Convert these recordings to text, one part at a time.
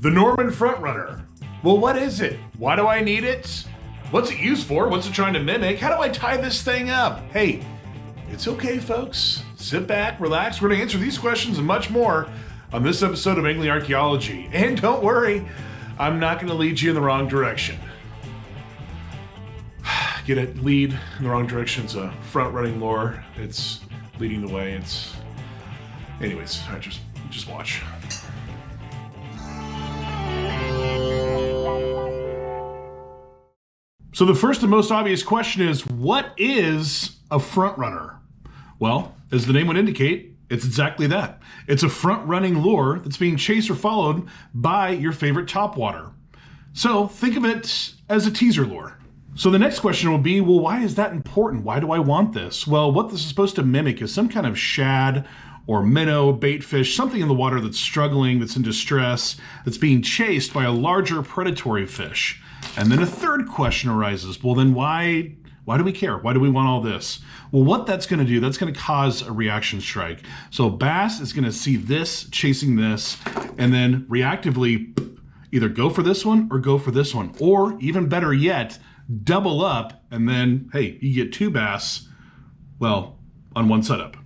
The Norman Frontrunner. Well, what is it? Why do I need it? What's it used for? What's it trying to mimic? How do I tie this thing up? Hey, it's okay, folks. Sit back, relax. We're going to answer these questions and much more on this episode of Angling Archaeology. And don't worry, I'm not going to lead you in the wrong direction. Get it? Lead in the wrong direction. It's a front-running lure. It's leading the way. Anyways, I just watch. So the first and most obvious question is, what is a front runner? Well, as the name would indicate, it's exactly that. It's a front-running lure that's being chased or followed by your favorite topwater. So think of it as a teaser lure. So the next question will be, well, why is that important? Why do I want this? Well, what this is supposed to mimic is some kind of shad or minnow, bait fish, something in the water that's struggling, that's in distress, that's being chased by a larger predatory fish. And then a third question arises, well then why do we care? Why do we want all this? Well, what that's gonna do, that's gonna cause a reaction strike. So bass is gonna see this, chasing this, and then reactively either go for this one or go for this one. Or even better yet, double up, and then, hey, you get two bass, well, on one setup.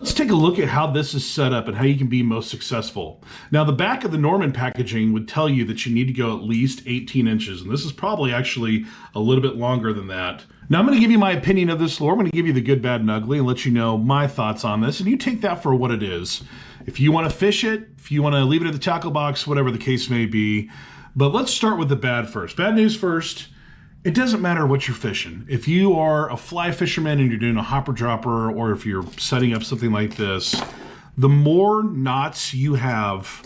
Let's take a look at how this is set up and how you can be most successful. Now, the back of the Norman packaging would tell you that you need to go at least 18 inches, and this is probably actually a little bit longer than that. Now, I'm going to give you my opinion of this lure. I'm going to give you the good, bad, and ugly and let you know my thoughts on this, and you take that for what it is. If you want to fish it, if you want to leave it at the tackle box, whatever the case may be. But let's start with the bad first. Bad news first. It doesn't matter what you're fishing. If you are a fly fisherman and you're doing a hopper dropper, or if you're setting up something like this, the more knots you have,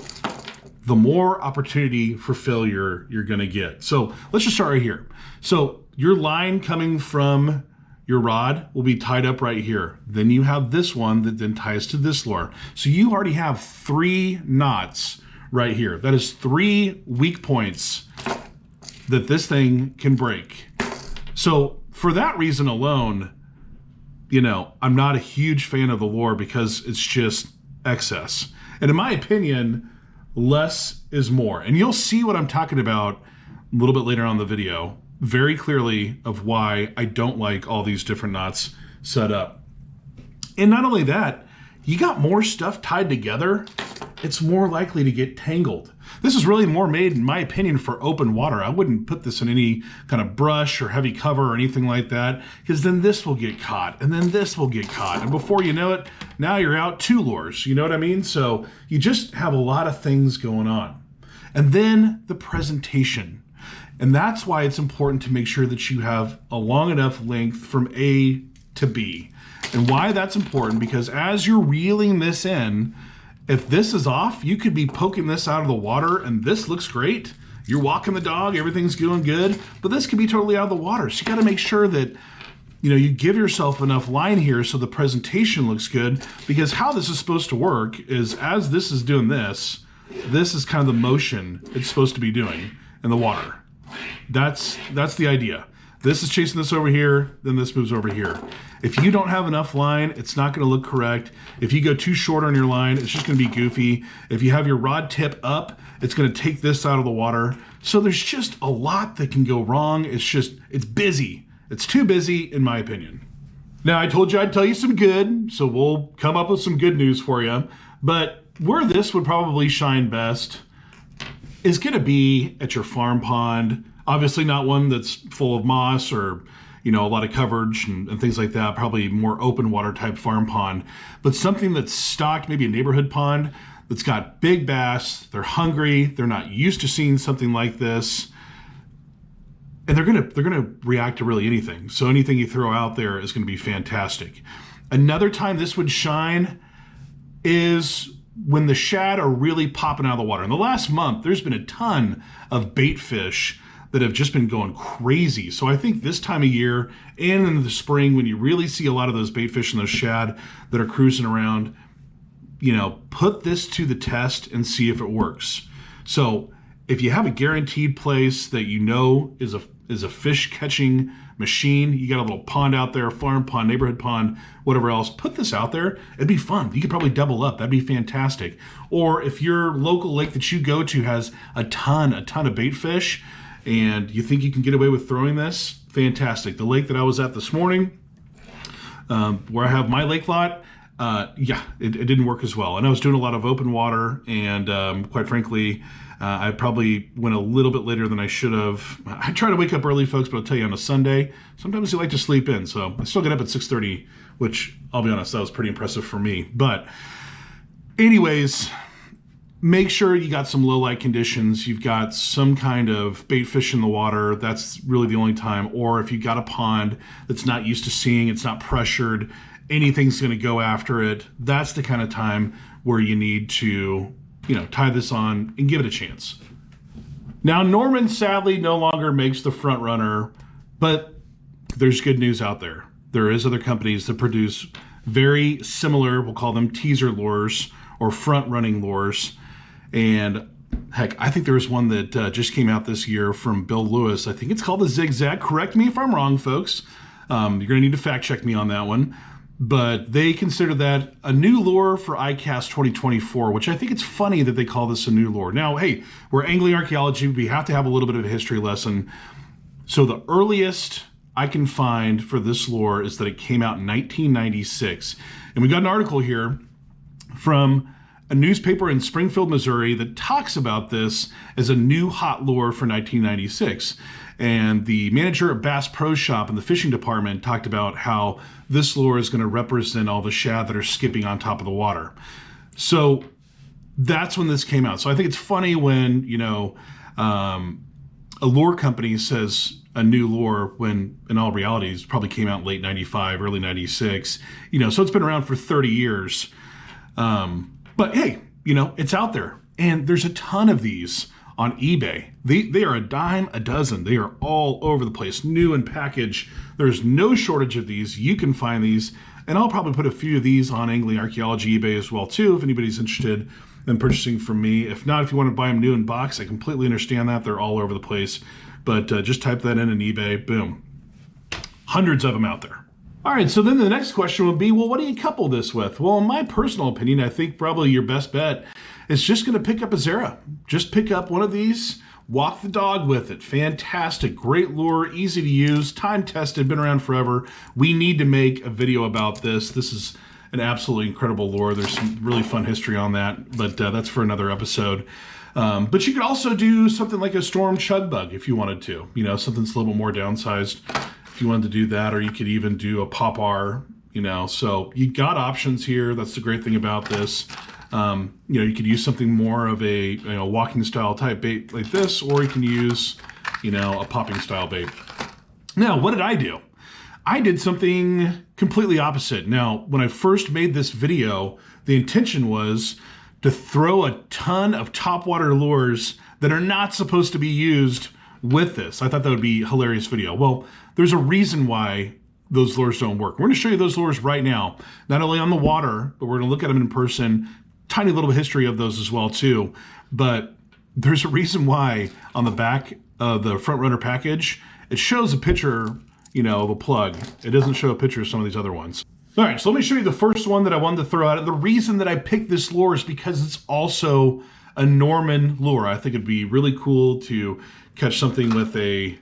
the more opportunity for failure you're gonna get. So let's just start right here. So your line coming from your rod will be tied up right here. Then you have this one that then ties to this lure. So you already have 3 knots right here. That is 3 weak points that this thing can break. So for that reason alone, I'm not a huge fan of the lure because it's just excess. And in my opinion, less is more. And you'll see what I'm talking about a little bit later on in the video very clearly of why I don't like all these different knots set up. And not only that, you got more stuff tied together, it's more likely to get tangled. This is really more made, in my opinion, for open water. I wouldn't put this in any kind of brush or heavy cover or anything like that, because then this will get caught, and then this will get caught. And before you know it, now you're out 2 lures, you know what I mean? So you just have a lot of things going on. And then the presentation. And that's why it's important to make sure that you have a long enough length from A to B. And why that's important, because as you're reeling this in, if this is off, you could be poking this out of the water and this looks great. You're walking the dog, everything's going good, but this could be totally out of the water. So you gotta make sure that you give yourself enough line here so the presentation looks good, because how this is supposed to work is as this is doing this is kind of the motion it's supposed to be doing in the water. That's the idea. This is chasing this over here, then this moves over here. If you don't have enough line, it's not gonna look correct. If you go too short on your line, it's just gonna be goofy. If you have your rod tip up, it's gonna take this out of the water. So there's just a lot that can go wrong. It's busy. It's too busy, in my opinion. Now, I told you I'd tell you some good, so we'll come up with some good news for you. But where this would probably shine best is gonna be at your farm pond. Obviously not one that's full of moss or a lot of coverage and things like that, probably more open water type farm pond, but something that's stocked, maybe a neighborhood pond that's got big bass, they're hungry, they're not used to seeing something like this, and they're gonna react to really anything. So anything you throw out there is gonna be fantastic. Another time this would shine is when the shad are really popping out of the water. In the last month, there's been a ton of bait fish that have just been going crazy. So I think this time of year and in the spring, when you really see a lot of those bait fish and those shad that are cruising around, put this to the test and see if it works. So if you have a guaranteed place that is a fish catching machine, you got a little pond out there, farm pond, neighborhood pond, whatever else, put this out there. It'd be fun. You could probably double up. That'd be fantastic. Or if your local lake that you go to has a ton of bait fish and you think you can get away with throwing this, fantastic. The lake that I was at this morning, where I have my lake lot, it didn't work as well. And I was doing a lot of open water, and quite frankly, I probably went a little bit later than I should have. I try to wake up early, folks, but I'll tell you, on a Sunday, sometimes you like to sleep in. So I still get up at 6:30, which, I'll be honest, that was pretty impressive for me. But anyways, make sure you got some low light conditions. You've got some kind of bait fish in the water. That's really the only time. Or if you've got a pond that's not used to seeing, it's not pressured, anything's going to go after it. That's the kind of time where you need to, tie this on and give it a chance. Now, Norman sadly no longer makes the front runner, but there's good news out there. There is other companies that produce very similar, we'll call them teaser lures or front running lures. And heck, I think there was one that just came out this year from Bill Lewis. I think it's called the Zigzag. Correct me if I'm wrong, folks. You're going to need to fact check me on that one. But they consider that a new lure for ICAST 2024, which I think it's funny that they call this a new lure. Now, hey, we're Angling Archaeology. We have to have a little bit of a history lesson. So the earliest I can find for this lure is that it came out in 1996. And we got an article here from a newspaper in Springfield, Missouri that talks about this as a new hot lure for 1996. And the manager at Bass Pro Shop in the fishing department talked about how this lure is going to represent all the shad that are skipping on top of the water. So that's when this came out. So I think it's funny when, a lure company says a new lure when in all reality it's probably came out late 95, early 96. So it's been around for 30 years. But hey, it's out there. And there's a ton of these on eBay. They are a dime a dozen. They are all over the place, new and packaged. There's no shortage of these. You can find these. And I'll probably put a few of these on Angling Archaeology eBay as well, too, if anybody's interested in purchasing from me. If not, if you want to buy them new in box, I completely understand that. They're all over the place. But just type that in eBay. Boom. Hundreds of them out there. All right, so then the next question would be, well, what do you couple this with? Well, in my personal opinion, I think probably your best bet is just going to pick up a Zara. Just pick up one of these, walk the dog with it. Fantastic, great lure, easy to use, time-tested, been around forever. We need to make a video about this. This is an absolutely incredible lure. There's some really fun history on that, but that's for another episode. But you could also do something like a Storm Chug Bug if you wanted to. Something that's a little bit more downsized. If you wanted to do that, or you could even do a pop R, so you got options here. That's the great thing about this. You could use something more of a walking style type bait like this, or you can use, a popping style bait. Now, what did I do? I did something completely opposite. Now, when I first made this video, the intention was to throw a ton of topwater lures that are not supposed to be used with this. I thought that would be a hilarious video. Well, there's a reason why those lures don't work. We're going to show you those lures right now, not only on the water, but we're going to look at them in person. Tiny little history of those as well too. But there's a reason why on the back of the front runner package, it shows a picture, of a plug. It doesn't show a picture of some of these other ones. All right, so let me show you the first one that I wanted to throw out. The reason that I picked this lure is because it's also a Norman lure. I think it'd be really cool to catch something with a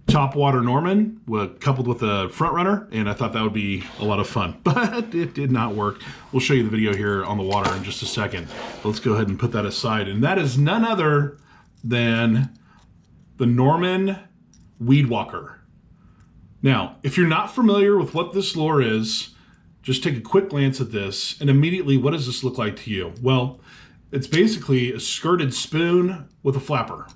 topwater Norman coupled with a front runner, and I thought that would be a lot of fun, but it did not work. We'll show you the video here on the water in just a second. Let's go ahead and put that aside, and that is none other than the Norman Weed Walker. Now, if you're not familiar with what this lure is, just take a quick glance at this, and immediately, what does this look like to you? Well, it's basically a skirted spoon with a flapper.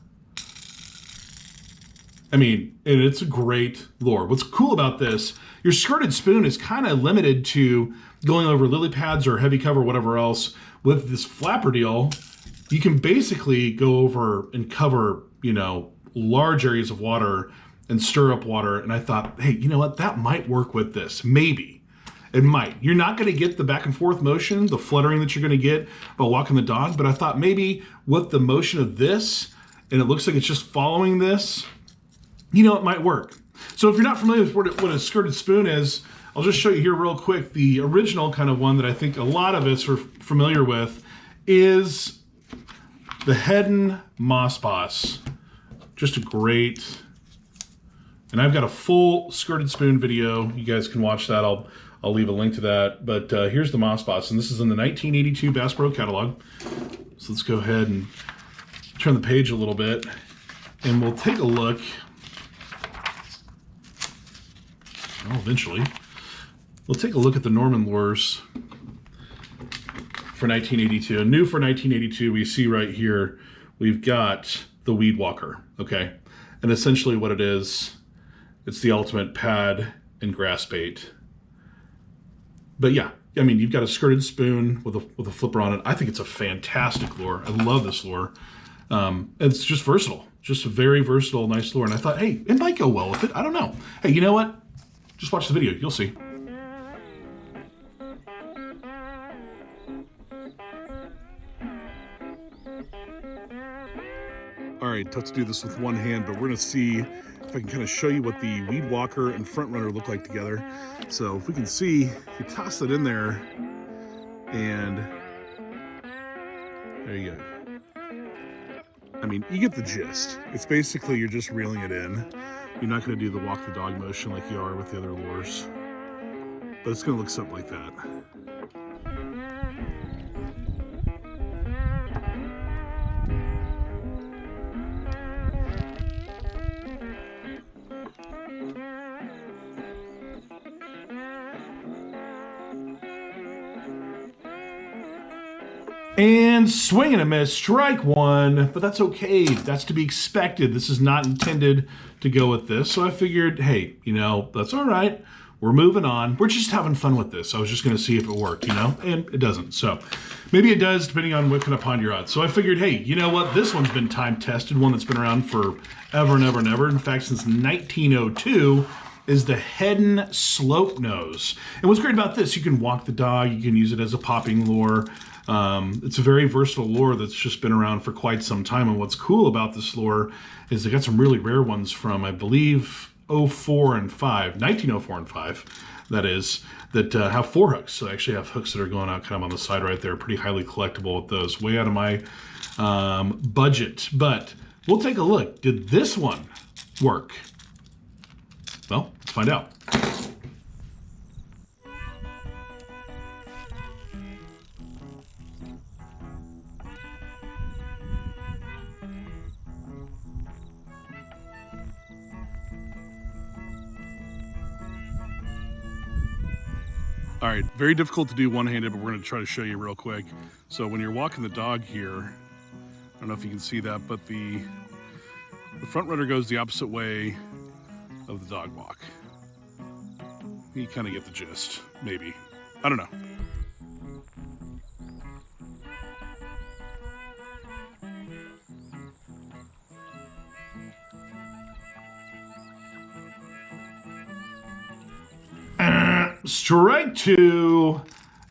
I mean, and it's a great lure. What's cool about this, your skirted spoon is kind of limited to going over lily pads or heavy cover, whatever else. With this flapper deal, you can basically go over and cover, large areas of water and stir up water. And I thought, hey, you know what? That might work with this. Maybe. It might. You're not going to get the back and forth motion, the fluttering that you're going to get while walking the dog. But I thought maybe with the motion of this, and it looks like it's just following this, it might work. So if you're not familiar with what a skirted spoon is, I'll just show you here real quick. The original kind of one that I think a lot of us are familiar with is the Hedden Moss Boss. Just a great, and I've got a full skirted spoon video. You guys can watch that. I'll leave a link to that. But here's the Moss Boss, and this is in the 1982 Bass Pro catalog. So let's go ahead and turn the page a little bit, and we'll take a look. Well, eventually, we'll take a look at the Norman lures for 1982. And new for 1982, we see right here, we've got the Weed Walker, okay? And essentially what it is, it's the ultimate pad and grass bait. But yeah, I mean, you've got a skirted spoon with a flipper on it. I think it's a fantastic lure. I love this lure. It's just versatile, just a very versatile, nice lure. And I thought, hey, it might go well with it. I don't know. Hey, you know what? Just watch the video, you'll see. All right, tough to do this with one hand, but we're gonna see if I can kind of show you what the Weed Walker and Front Runner look like together. So if we can see, you toss it in there, and there you go. I mean, you get the gist. It's basically, you're just reeling it in. You're not gonna do the walk the dog motion like you are with the other lures, but it's gonna look something like that. And swing and a miss, strike one, but that's okay. That's to be expected. This is not intended to go with this. So I figured, hey, you know, that's all right. We're moving on. We're just having fun with this. I was just going to see if it worked, you know, and it doesn't. So maybe it does, depending on what kind of pond you're at. So I figured, hey, you know what? This one's been time tested, one that's been around for ever and ever and ever. In fact, since 1902, is the Hedden Slope Nose. And what's great about this, you can walk the dog, you can use it as a popping lure. It's a very versatile lure that's just been around for quite some time. And what's cool about this lure is they got some really rare ones from, I believe, 04 and 5, 1904 and 5, that is, that have 4 hooks. So they actually have hooks that are going out kind of on the side right there. Pretty highly collectible with those. Way out of my budget. But we'll take a look. Did this one work? Well, let's find out. All right, very difficult to do one-handed, but we're gonna try to show you real quick. So when you're walking the dog here, I don't know if you can see that, but the front runner goes the opposite way of the dog walk. You kind of get the gist, maybe. I don't know. Strike two.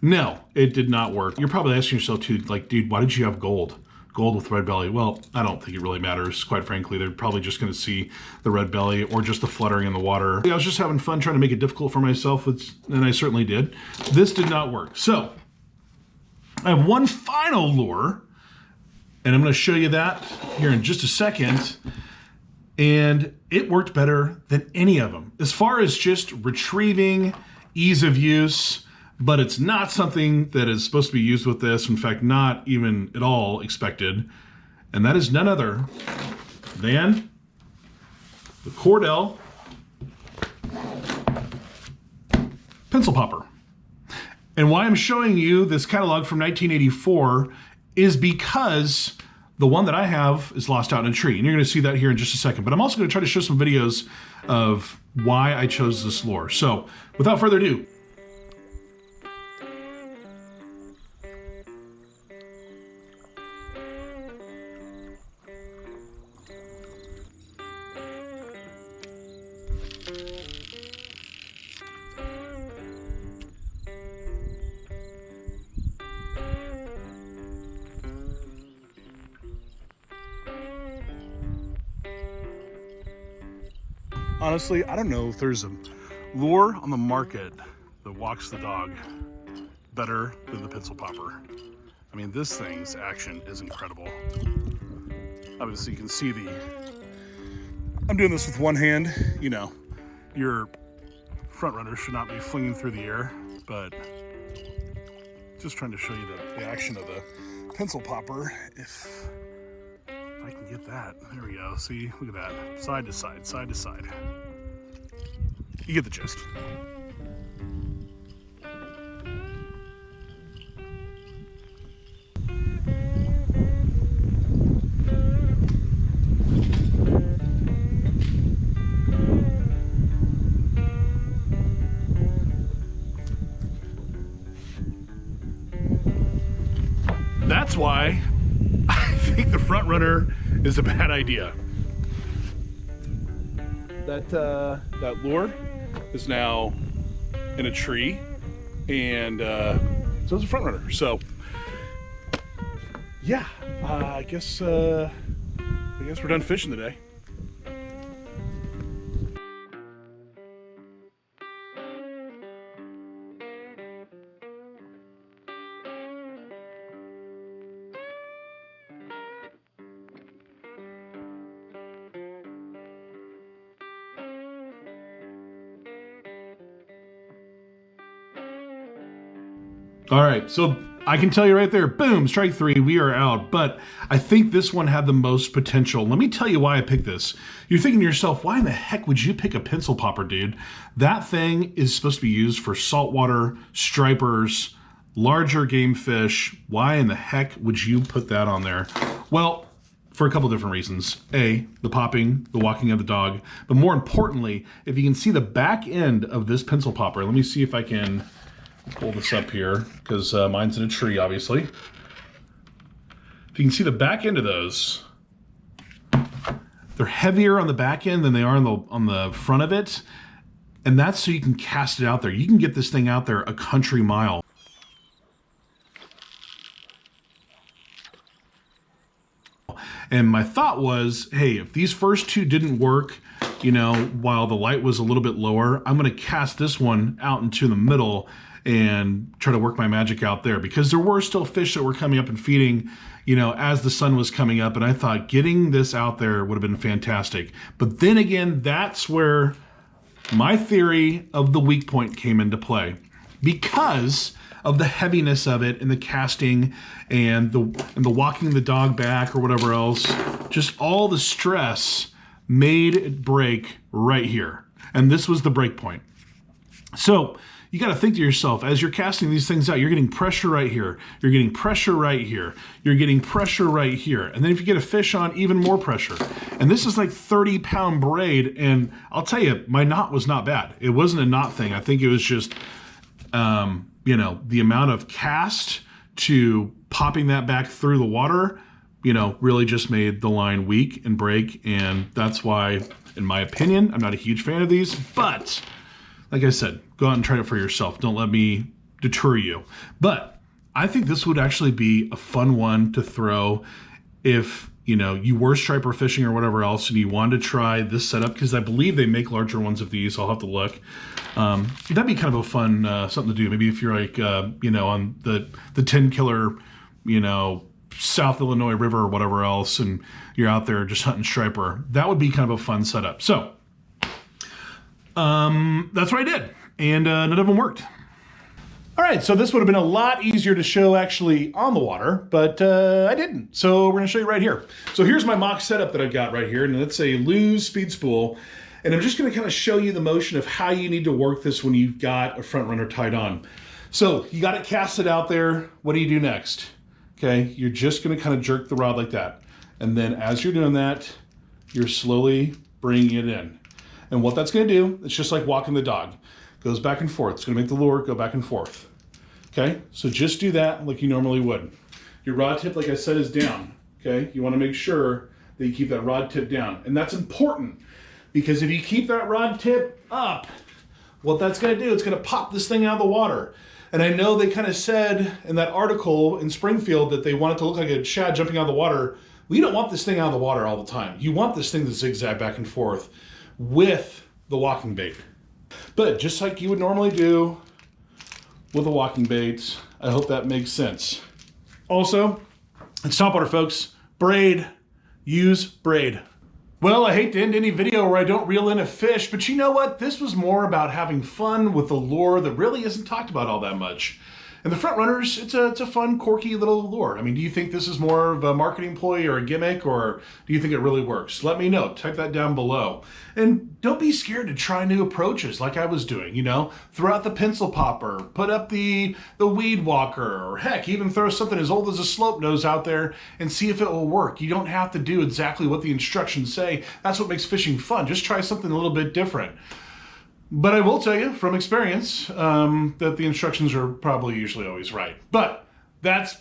No, it did not work. You're probably asking yourself too, like, dude, why did you have gold? Gold with red belly. Well, I don't think it really matters, quite frankly. They're probably just going to see the red belly or just the fluttering in the water. I was just having fun trying to make it difficult for myself, and I certainly did. This did not work. So I have one final lure, and I'm going to show you that here in just a second. And it worked better than any of them as far as just retrieving, ease of use, but it's not something that is supposed to be used with this. In fact, not even at all expected. And that is none other than the Cordell Pencil Popper. And why I'm showing you this catalog from 1984 is because the one that I have is lost out in a tree. And you're gonna see that here in just a second. But I'm also gonna try to show some videos of why I chose this lure. So without further ado, honestly, I don't know if there's a lure on the market that walks the dog better than the pencil popper. I mean, this thing's action is incredible. Obviously, you can see I'm doing this with one hand. You know, your front runner should not be flinging through the air, but just trying to show you the action of the pencil popper. If I can get that, there we go. See, look at that, side to side, side to side. You get the gist. That's why I think the front runner is a bad idea. That lure is now in a tree, and so it's a front runner. So yeah, I guess we're done fishing today. All right, so I can tell you right there, boom, strike three, we are out. But I think this one had the most potential. Let me tell you why I picked this. You're thinking to yourself, why in the heck would you pick a pencil popper, dude? That thing is supposed to be used for saltwater, stripers, larger game fish. Why in the heck would you put that on there? Well, for a couple different reasons. A, the popping, the walking of the dog. But more importantly, if you can see the back end of this pencil popper, let me see if I can pull this up here, because mine's in a tree, obviously. If you can see the back end of those, they're heavier on the back end than they are on the front of it, and that's so you can cast it out there. You can get this thing out there a country mile. And my thought was, hey, if these first two didn't work, you know, while the light was a little bit lower, I'm going to cast this one out into the middle and try to work my magic out there, because there were still fish that were coming up and feeding, you know, as the sun was coming up. And I thought getting this out there would have been fantastic. But then again, that's where my theory of the weak point came into play, because of the heaviness of it and the casting and the walking the dog back or whatever else. Just all the stress made it break right here. And this was the break point. So you got to think to yourself, as you're casting these things out, you're getting pressure right here. You're getting pressure right here. You're getting pressure right here. And then if you get a fish on, even more pressure. And this is like 30-pound braid. And I'll tell you, my knot was not bad. It wasn't a knot thing. I think it was just, you know, the amount of cast to popping that back through the water, you know, really just made the line weak and break. And that's why, in my opinion, I'm not a huge fan of these, but like I said, go out and try it for yourself. Don't let me deter you. But I think this would actually be a fun one to throw if, you know, you were striper fishing or whatever else and you wanted to try this setup, because I believe they make larger ones of these. I'll have to look. That'd be kind of a fun something to do. Maybe if you're like, you know, on the 10 killer, you know, South Illinois River or whatever else, and you're out there just hunting striper. That would be kind of a fun setup. So that's what I did, and none of them worked. All right, so this would have been a lot easier to show actually on the water, but I didn't. So we're gonna show you right here. So here's my mock setup that I've got right here, and it's a Lew's speed spool. And I'm just gonna kind of show you the motion of how you need to work this when you've got a front runner tied on. So you got it casted out there. What do you do next? Okay, you're just gonna kind of jerk the rod like that. And then as you're doing that, you're slowly bringing it in. And what that's gonna do, it's just like walking the dog. Goes back and forth. It's gonna make the lure go back and forth. Okay, so just do that like you normally would. Your rod tip, like I said, is down. Okay, you wanna make sure that you keep that rod tip down. And that's important, because if you keep that rod tip up, what that's gonna do, it's gonna pop this thing out of the water. And I know they kind of said in that article in Springfield that they want it to look like a shad jumping out of the water. Well, you don't want this thing out of the water all the time. You want this thing to zigzag back and forth with the walking bait. But just like you would normally do with a walking bait, I hope that makes sense. Also, it's topwater, folks. Braid. Use braid. Well, I hate to end any video where I don't reel in a fish, but you know what? This was more about having fun with the lure that really isn't talked about all that much. And the front runners, it's a fun, quirky little lure. I mean, do you think this is more of a marketing ploy or a gimmick, or do you think it really works? Let me know. Type that down below. And don't be scared to try new approaches like I was doing, you know? Throw out the pencil popper, put up the weed walker, or heck, even throw something as old as a slope nose out there and see if it will work. You don't have to do exactly what the instructions say. That's what makes fishing fun. Just try something a little bit different. But I will tell you from experience that the instructions are probably usually always right. But that's,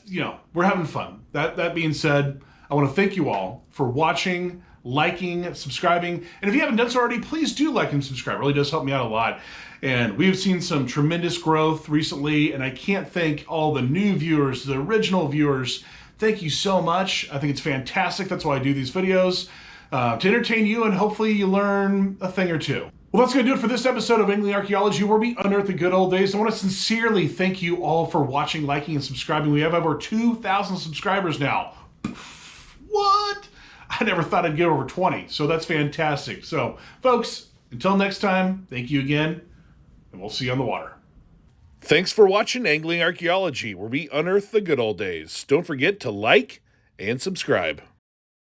we're having fun. That being said, I want to thank you all for watching, liking, subscribing. And if you haven't done so already, please do like and subscribe. It really does help me out a lot. And we've seen some tremendous growth recently, and I can't thank all the new viewers, the original viewers. Thank you so much. I think it's fantastic. That's why I do these videos, to entertain you, and hopefully you learn a thing or two. Well, that's going to do it for this episode of Angling Archaeology, where we unearth the good old days. I want to sincerely thank you all for watching, liking, and subscribing. We have over 2,000 subscribers now. What? I never thought I'd get over 20, so that's fantastic. So, folks, until next time, thank you again, and we'll see you on the water. Thanks for watching Angling Archaeology, where we unearth the good old days. Don't forget to like and subscribe.